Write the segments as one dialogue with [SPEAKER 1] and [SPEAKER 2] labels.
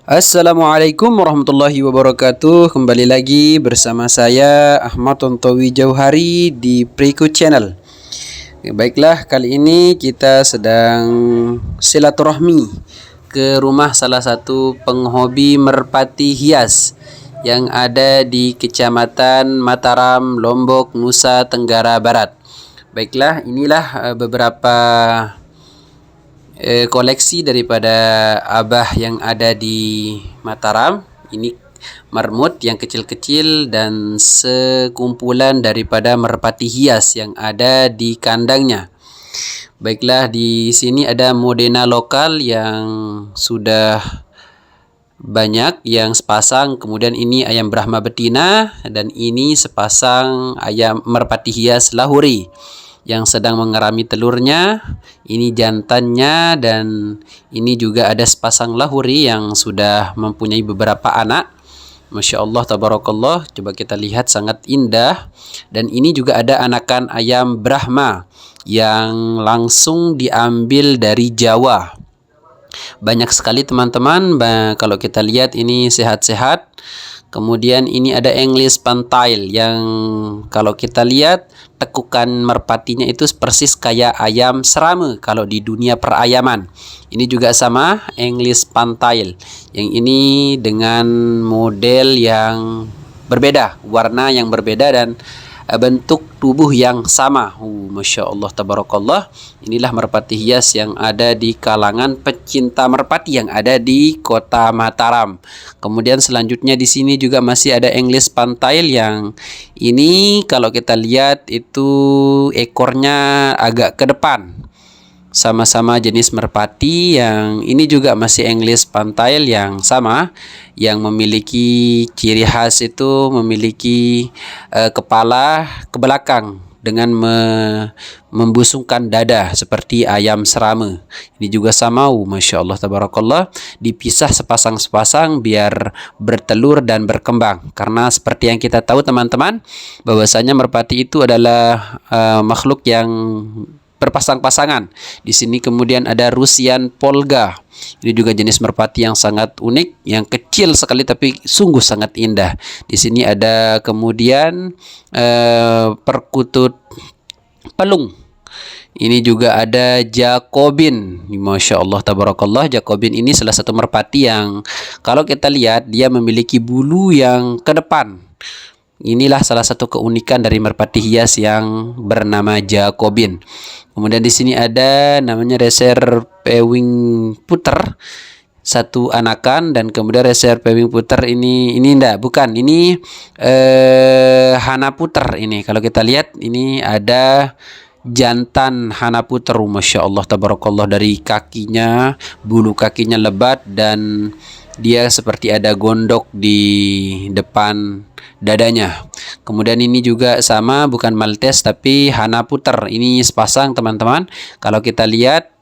[SPEAKER 1] Assalamualaikum warahmatullahi wabarakatuh. Kembali lagi bersama saya Ahmad Tontowi Jauhari di Priko Channel. Baiklah, kali ini kita sedang silaturahmi ke rumah salah satu penghobi merpati hias yang ada di Kecamatan Mataram, Lombok, Nusa Tenggara Barat. Baiklah, inilah beberapa koleksi daripada abah yang ada di Mataram. Ini marmut yang kecil-kecil dan sekumpulan daripada merpati hias yang ada di kandangnya. Baiklah, di sini ada modena lokal yang sudah banyak, yang sepasang. Kemudian ini ayam Brahma betina dan ini sepasang ayam merpati hias lahuri yang sedang mengerami telurnya. Ini jantannya dan ini juga ada sepasang lahuri yang sudah mempunyai beberapa anak. Masya Allah, tabarakallah. Coba kita lihat, sangat indah. Dan ini juga ada anakan ayam Brahma yang langsung diambil dari Jawa. Banyak sekali teman-teman. Kalau kita lihat ini sehat-sehat. Kemudian ini ada English Pantail yang kalau kita lihat tekukan merpatinya itu persis kayak ayam serame kalau di dunia perayaman. Ini juga sama, English Pantail. Yang ini dengan model yang berbeda, warna yang berbeda dan bentuk tubuh yang sama. Masya Allah, tabarakallah. Inilah merpati hias yang ada di kalangan pecinta merpati yang ada di kota Mataram. Kemudian selanjutnya di sini juga masih ada English Pantail yang ini kalau kita lihat itu ekornya agak ke depan. Sama-sama jenis merpati, yang ini juga masih English Pantail yang sama, yang memiliki ciri khas itu memiliki kepala ke belakang dengan membusungkan dada seperti ayam serame. Ini juga sama, Masya Allah, tabarakallah, dipisah sepasang-sepasang biar bertelur dan berkembang. Karena seperti yang kita tahu teman-teman, bahwasanya merpati itu adalah makhluk yang berpasang-pasangan. Di sini kemudian ada Rusian Polga. Ini juga jenis merpati yang sangat unik, yang kecil sekali tapi sungguh sangat indah. Di sini ada kemudian perkutut pelung. Ini juga ada Jacobin. Masya Allah, tabarakallah. Jacobin ini salah satu merpati yang kalau kita lihat dia memiliki bulu yang ke depan. Inilah salah satu keunikan dari merpati hias yang bernama Jacobin. Kemudian di sini ada namanya Reser Pewing Puter, satu anakan, dan kemudian Reser Pewing Puter ini bukan, ini Hana Puter. Ini kalau kita lihat ini ada jantan Hana Puter. Masya Allah, tabarakallah, dari kakinya, bulu kakinya lebat dan dia seperti ada gondok di depan dadanya. Kemudian ini juga sama, bukan Maltese tapi Hana Puter. Ini sepasang teman-teman. Kalau kita lihat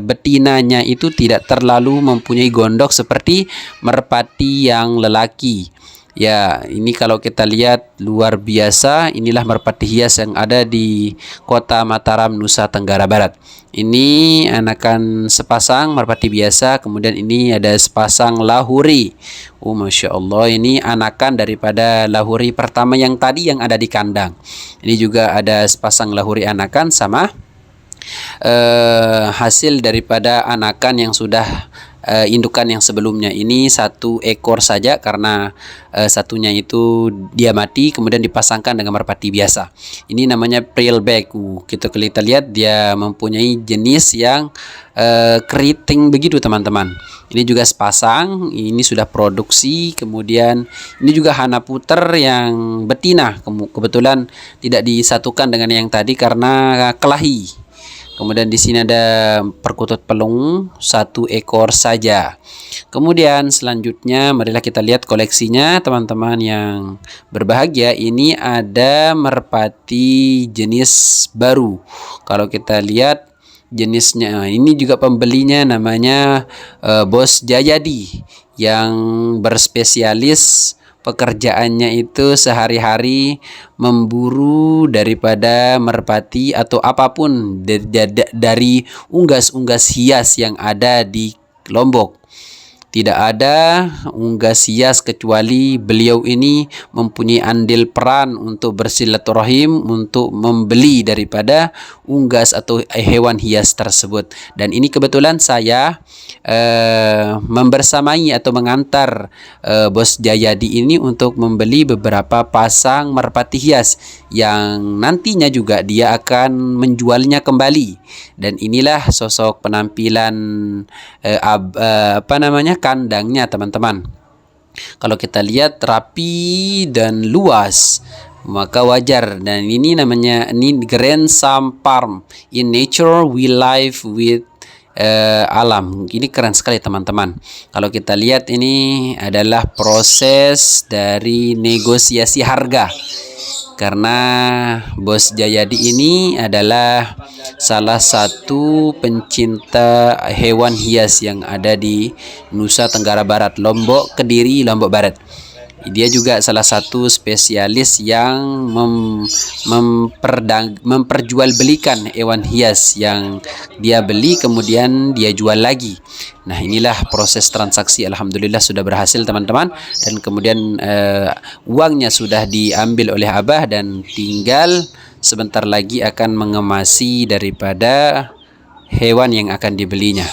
[SPEAKER 1] betinanya itu tidak terlalu mempunyai gondok seperti merpati yang lelaki. Ya, ini kalau kita lihat luar biasa. Inilah merpati hias yang ada di kota Mataram, Nusa Tenggara Barat. Ini anakan sepasang merpati biasa. Kemudian ini ada sepasang lahuri. Masya Allah, ini anakan daripada lahuri pertama yang tadi yang ada di kandang. Ini juga ada sepasang lahuri anakan sama hasil daripada anakan yang sudah indukan yang sebelumnya. Ini satu ekor saja karena satunya itu dia mati, kemudian dipasangkan dengan merpati biasa. Ini namanya Pearlback. Kita lihat dia mempunyai jenis yang keriting begitu teman-teman. Ini juga sepasang, ini sudah produksi. Kemudian ini juga Hana Puter yang betina, kebetulan tidak disatukan dengan yang tadi karena kelahi. Kemudian di sini ada perkutut pelung, satu ekor saja. Kemudian selanjutnya marilah kita lihat koleksinya teman-teman yang berbahagia. Ini ada merpati jenis baru. Kalau kita lihat jenisnya, ini juga pembelinya namanya Bos Jayadi yang berspesialis pekerjaannya itu sehari-hari memburu daripada merpati atau apapun dari unggas-unggas hias yang ada di Lombok. Tidak ada unggas hias kecuali beliau ini mempunyai andil peran untuk bersilaturahim, untuk membeli daripada unggas atau hewan hias tersebut. Dan ini kebetulan saya membersamai atau mengantar Bos Jayadi ini untuk membeli beberapa pasang merpati hias yang nantinya juga dia akan menjualnya kembali. Dan inilah sosok penampilan kandangnya, teman-teman. Kalau kita lihat rapi dan luas, maka wajar. Dan ini namanya Grand Sam Farm. In nature we live with alam. Ini keren sekali, teman-teman. Kalau kita lihat, ini adalah proses dari negosiasi harga. Karena Bos Jayadi ini adalah salah satu pencinta hewan hias yang ada di Nusa Tenggara Barat, Lombok, Kediri, Lombok Barat. Dia juga salah satu spesialis yang memperjualbelikan hewan hias yang dia beli kemudian dia jual lagi. Nah, inilah proses transaksi. Alhamdulillah sudah berhasil, teman-teman. Dan kemudian uangnya sudah diambil oleh Abah dan tinggal sebentar lagi akan mengemasi daripada hewan yang akan dibelinya.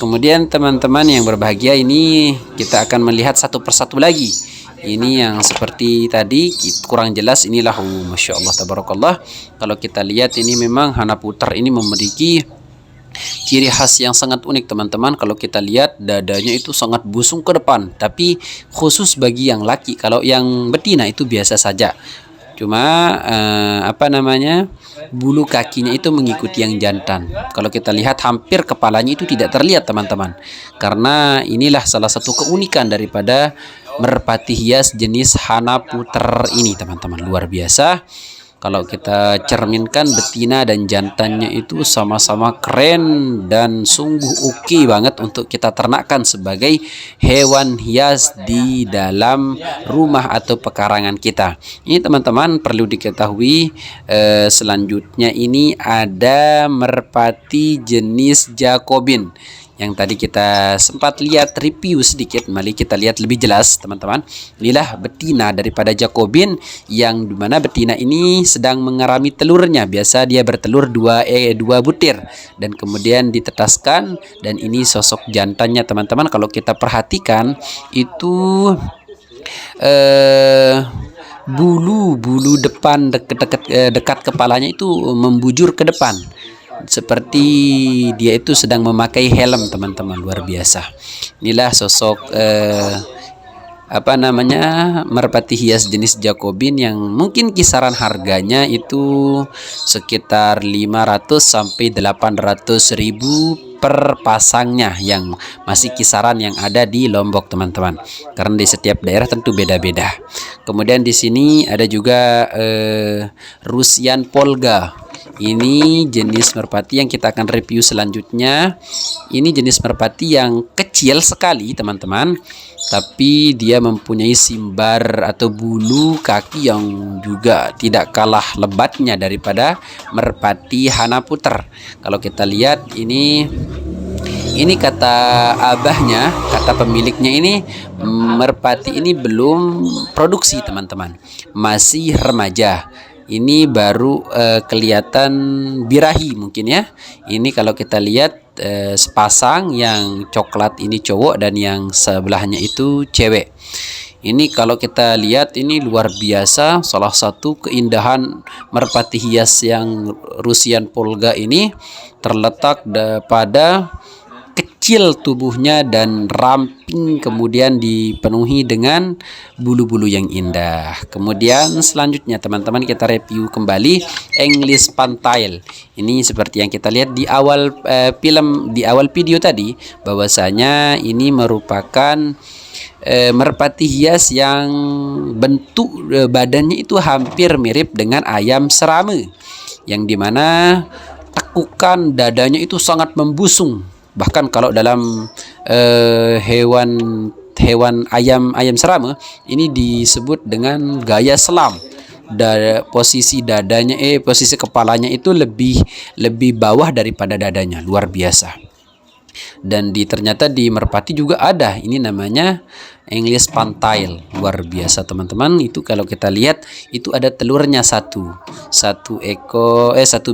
[SPEAKER 1] Kemudian teman-teman yang berbahagia, ini kita akan melihat satu persatu lagi. Ini yang seperti tadi kurang jelas, inilah Masya Allah tabarakallah. Kalau kita lihat, ini memang Hana Puter ini memiliki ciri khas yang sangat unik, teman-teman. Kalau kita lihat, dadanya itu sangat busung ke depan, tapi khusus bagi yang laki. Kalau yang betina itu biasa saja. Cuma bulu kakinya itu mengikuti yang jantan. Kalau kita lihat, hampir kepalanya itu tidak terlihat, teman-teman. Karena inilah salah satu keunikan daripada merpati hias jenis Hana Puter ini, teman-teman. Luar biasa. Kalau kita cerminkan, betina dan jantannya itu sama-sama keren dan sungguh oke banget untuk kita ternakkan sebagai hewan hias di dalam rumah atau pekarangan kita. Ini, teman-teman, perlu diketahui. Selanjutnya ini ada merpati jenis Jacobin yang tadi kita sempat lihat review sedikit. Mari kita lihat lebih jelas, teman-teman. Inilah betina daripada Jacobin, yang dimana betina ini sedang mengerami telurnya. Biasa dia bertelur dua butir dan kemudian ditetaskan. Dan ini sosok jantannya, teman-teman. Kalau kita perhatikan, itu bulu depan dekat kepalanya itu membujur ke depan, seperti dia itu sedang memakai helm, teman-teman. Luar biasa. Inilah sosok merpati hias jenis Jacobin yang mungkin kisaran harganya itu sekitar 500 sampai 800 ribu per pasangnya, yang masih kisaran yang ada di Lombok, teman-teman. Karena di setiap daerah tentu beda-beda. Kemudian di sini ada juga Rusian Polga. Ini jenis merpati yang kita akan review selanjutnya. Ini jenis merpati yang kecil sekali, teman-teman, tapi dia mempunyai simbar atau bulu kaki yang juga tidak kalah lebatnya daripada merpati Hana Puter. Kalau kita lihat, ini kata abahnya, kata pemiliknya, ini merpati ini belum produksi, teman-teman, masih remaja. Ini baru kelihatan birahi mungkin ya. Ini kalau kita lihat sepasang, yang coklat ini cowok dan yang sebelahnya itu cewek. Ini kalau kita lihat, ini luar biasa. Salah satu keindahan merpati hias yang Rusian Polga ini terletak pada kecil tubuhnya dan ramping, kemudian dipenuhi dengan bulu-bulu yang indah. Kemudian selanjutnya, teman-teman, kita review kembali English Pantail. Ini seperti yang kita lihat di awal di awal video tadi, bahwasanya ini merupakan merpati hias yang bentuk badannya itu hampir mirip dengan ayam serame, yang dimana tekukan dadanya itu sangat membusung. Bahkan kalau dalam hewan ayam serama ini disebut dengan gaya selam. Posisi kepalanya itu lebih bawah daripada dadanya. Luar biasa. Dan ternyata di Merpati juga ada, ini namanya English Pantail. Luar biasa teman-teman. Itu kalau kita lihat itu ada telurnya satu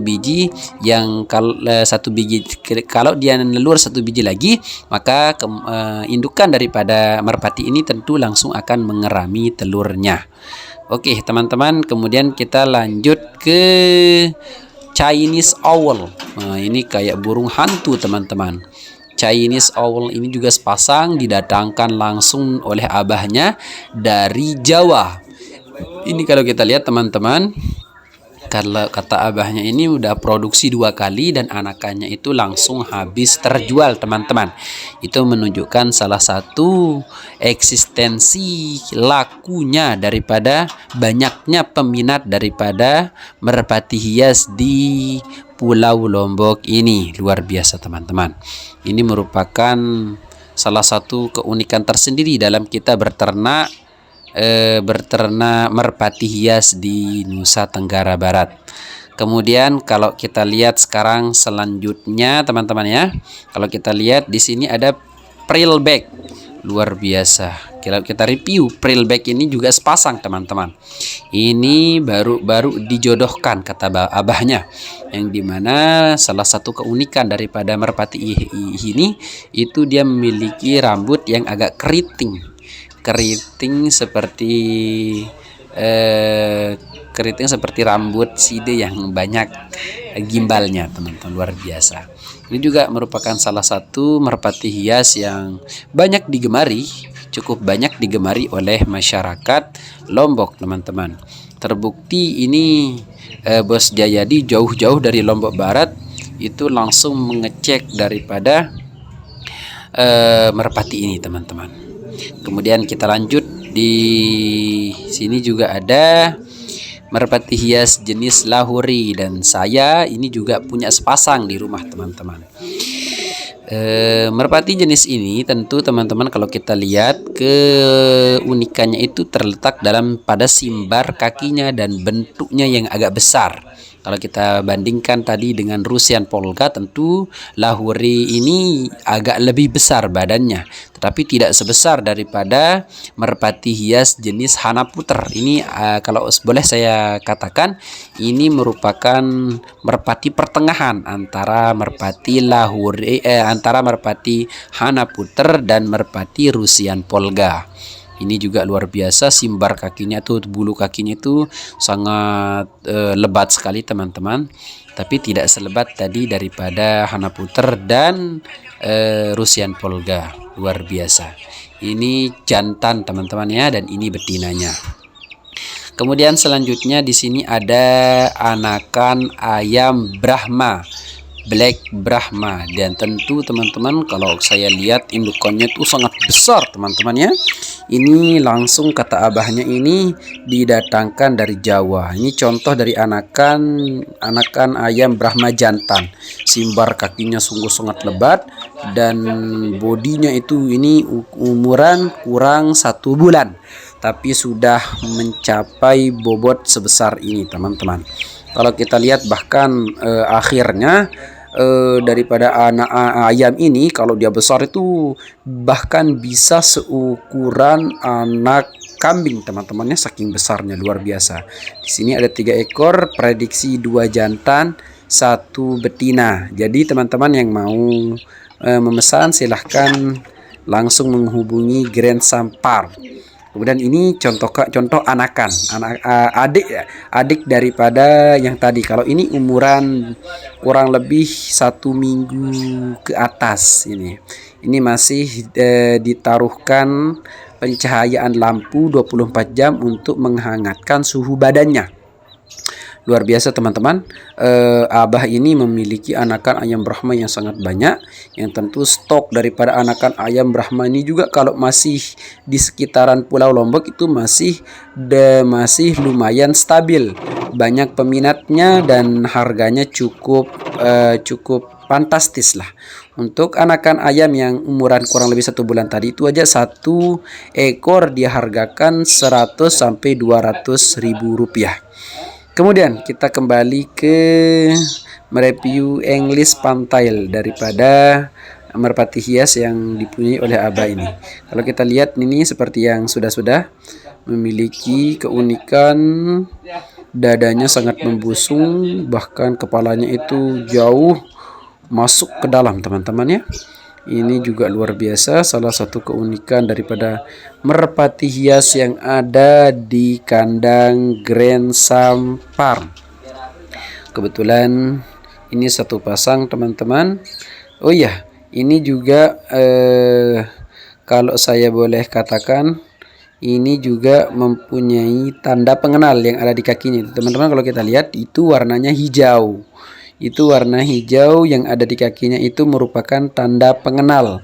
[SPEAKER 1] biji, yang kalau satu biji, kalau dia nelur satu biji lagi, maka indukan daripada merpati ini tentu langsung akan mengerami telurnya. Oke teman-teman, kemudian kita lanjut ke Chinese owl. Nah, ini kayak burung hantu teman-teman. Chinese owl ini juga sepasang, didatangkan langsung oleh abahnya dari Jawa. Ini kalau kita lihat teman-teman, kalau kata abahnya ini udah produksi 2 kali dan anakannya itu langsung habis terjual teman-teman. Itu menunjukkan salah satu eksistensi lakunya daripada banyaknya peminat daripada merpati hias di Pulau Lombok ini. Luar biasa teman-teman. Ini merupakan salah satu keunikan tersendiri dalam kita berternak merpati hias di Nusa Tenggara Barat. Kemudian kalau kita lihat sekarang selanjutnya teman-teman ya, kalau kita lihat di sini ada Prillback. Luar biasa. Kalau kita review, Prillback ini juga sepasang teman-teman. Ini baru dijodohkan kata abahnya, yang dimana salah satu keunikan daripada merpati ini itu dia memiliki rambut yang agak keriting seperti rambut side yang banyak gimbalnya teman-teman. Luar biasa. Ini juga merupakan salah satu merpati hias yang cukup banyak digemari oleh masyarakat Lombok teman-teman. Terbukti ini Bos Jayadi jauh-jauh dari Lombok Barat itu langsung mengecek daripada merpati ini teman-teman. Kemudian kita lanjut, di sini juga ada merpati hias jenis Lahori, dan saya ini juga punya sepasang di rumah teman-teman. Merpati jenis ini tentu teman-teman kalau kita lihat keunikannya itu terletak pada simbar kakinya dan bentuknya yang agak besar. Kalau kita bandingkan tadi dengan Rusian Polga, tentu Lahori ini agak lebih besar badannya, tetapi tidak sebesar daripada merpati hias jenis Hanaputer. Ini kalau boleh saya katakan, ini merupakan merpati pertengahan antara merpati antara merpati Hanaputer dan merpati Rusian Polga. Ini juga luar biasa, simbar kakinya tuh, bulu kakinya itu sangat lebat sekali teman-teman, tapi tidak selebat tadi daripada Hanaputer dan Rusian Polga. Luar biasa. Ini jantan teman-teman ya, dan ini betinanya. Kemudian selanjutnya di sini ada anakan ayam Brahma, Black Brahma, dan tentu teman-teman kalau saya lihat indukannya itu sangat besar teman-teman ya. Ini langsung kata abahnya ini didatangkan dari Jawa. Ini contoh dari anakan ayam Brahma jantan. Simbar kakinya sungguh sangat lebat dan bodinya itu ini umuran kurang 1 bulan, tapi sudah mencapai bobot sebesar ini teman-teman. Kalau kita lihat bahkan akhirnya daripada anak ayam ini, kalau dia besar itu bahkan bisa seukuran anak kambing teman-temannya, saking besarnya. Luar biasa. Di sini ada 3 ekor, prediksi 2 jantan 1 betina. Jadi teman-teman yang mau memesan silahkan langsung menghubungi Grand Sampar. Kemudian ini contoh anakan, adik daripada yang tadi. Kalau ini umuran kurang lebih 1 minggu ke atas. Ini masih ditaruhkan pencahayaan lampu 24 jam untuk menghangatkan suhu badannya. Luar biasa teman-teman. Abah ini memiliki anakan ayam Brahma yang sangat banyak, yang tentu stok daripada anakan ayam Brahma ini juga kalau masih di sekitaran Pulau Lombok itu masih lumayan stabil, banyak peminatnya dan harganya cukup fantastis lah. Untuk anakan ayam yang umuran kurang lebih 1 bulan tadi itu aja 1 ekor dihargakan 100 sampai 200 ribu rupiah. Kemudian kita kembali ke mereview English Pantail daripada merpati hias yang dipunyai oleh Abah ini. Kalau kita lihat ini seperti yang sudah-sudah, memiliki keunikan dadanya sangat membusung, bahkan kepalanya itu jauh masuk ke dalam teman-teman ya. Ini juga luar biasa, salah satu keunikan daripada merpati hias yang ada di kandang Grand Sam Farm. Kebetulan ini satu pasang teman-teman. Oh iya, ini juga kalau saya boleh katakan, ini juga mempunyai tanda pengenal yang ada di kakinya. Teman-teman, kalau kita lihat itu warnanya hijau. Itu warna hijau yang ada di kakinya itu merupakan tanda pengenal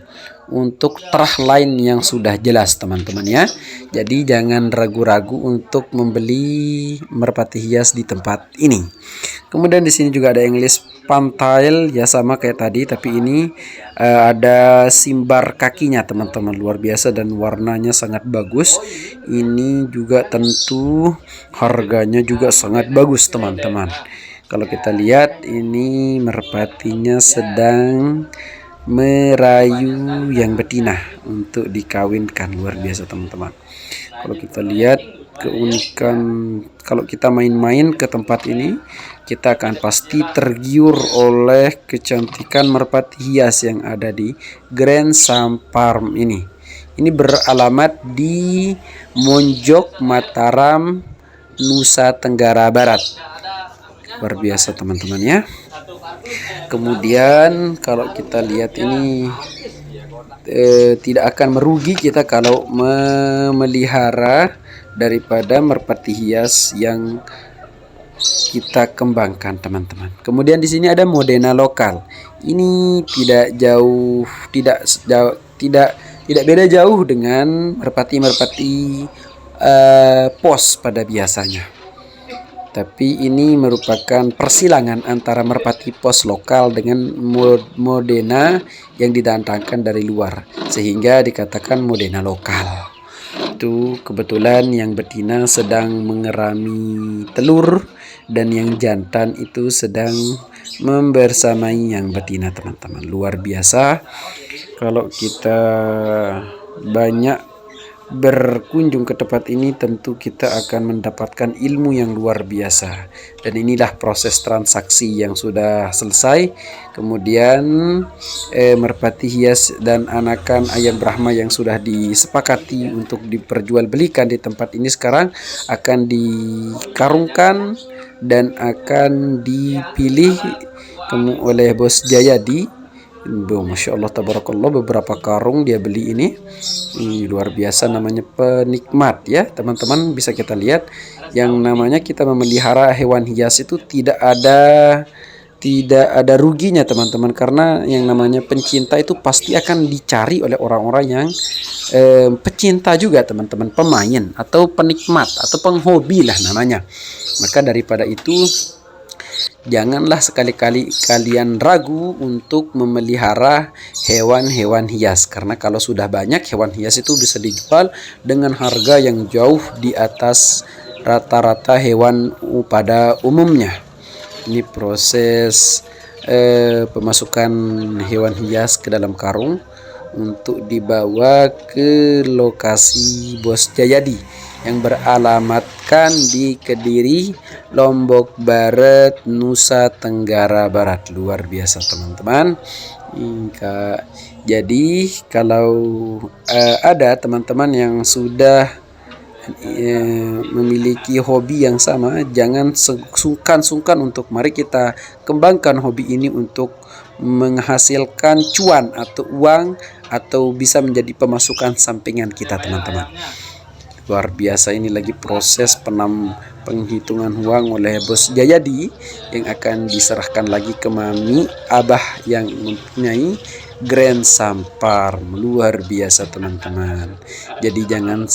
[SPEAKER 1] untuk terah lain yang sudah jelas teman-teman ya. Jadi jangan ragu-ragu untuk membeli merpati hias di tempat ini. Kemudian di sini juga ada English Pantail ya, sama kayak tadi, tapi ini ada simbar kakinya teman-teman, luar biasa dan warnanya sangat bagus. Ini juga tentu harganya juga sangat bagus teman-teman. Kalau kita lihat ini merpatinya sedang merayu yang betina untuk dikawinkan, luar biasa teman-teman. Kalau kita lihat keunikan, kalau kita main-main ke tempat ini, kita akan pasti tergiur oleh kecantikan merpati hias yang ada di Grand Sam Farm ini. Ini beralamat di Monjok, Mataram, Nusa Tenggara Barat. Luar biasa teman-teman ya. Kemudian kalau kita lihat ini tidak akan merugi kita kalau memelihara daripada merpati hias yang kita kembangkan teman-teman. Kemudian di sini ada Modena lokal. Ini tidak beda jauh dengan merpati-merpati pos pada biasanya. Tapi ini merupakan persilangan antara merpati pos lokal dengan Modena yang didatangkan dari luar, sehingga dikatakan Modena lokal. Itu kebetulan yang betina sedang mengerami telur dan yang jantan itu sedang membersamai yang betina teman-teman. Luar biasa. Kalau kita banyak berkunjung ke tempat ini, tentu kita akan mendapatkan ilmu yang luar biasa. Dan inilah proses transaksi yang sudah selesai. Kemudian merpati hias dan anakan ayam Brahma yang sudah disepakati untuk diperjualbelikan di tempat ini sekarang akan dikarungkan dan akan dipilih oleh Bos Jayadi. Masya Allah tabarakallah, beberapa karung dia beli ini. Luar biasa, namanya penikmat ya teman-teman. Bisa kita lihat yang namanya kita memelihara hewan hias itu tidak ada ruginya teman-teman, karena yang namanya pencinta itu pasti akan dicari oleh orang-orang yang pecinta juga teman-teman, pemain atau penikmat atau penghobi lah namanya. Maka daripada itu, janganlah sekali-kali kalian ragu untuk memelihara hewan-hewan hias, karena kalau sudah banyak hewan hias itu bisa dijual dengan harga yang jauh di atas rata-rata hewan pada umumnya. Ini proses pemasukan hewan hias ke dalam karung untuk dibawa ke lokasi Bos Jayadi yang beralamatkan di Kediri, Lombok Barat, Nusa Tenggara Barat. Luar biasa teman-teman. Jadi kalau ada teman-teman yang sudah memiliki hobi yang sama, jangan sungkan-sungkan untuk mari kita kembangkan hobi ini untuk menghasilkan cuan atau uang, atau bisa menjadi pemasukan sampingan kita teman-teman. Luar biasa, ini lagi proses penghitungan uang oleh Bos Jayadi yang akan diserahkan lagi ke Mami Abah yang mempunyai Grand Sam Farm. Luar biasa teman-teman. Jadi jangan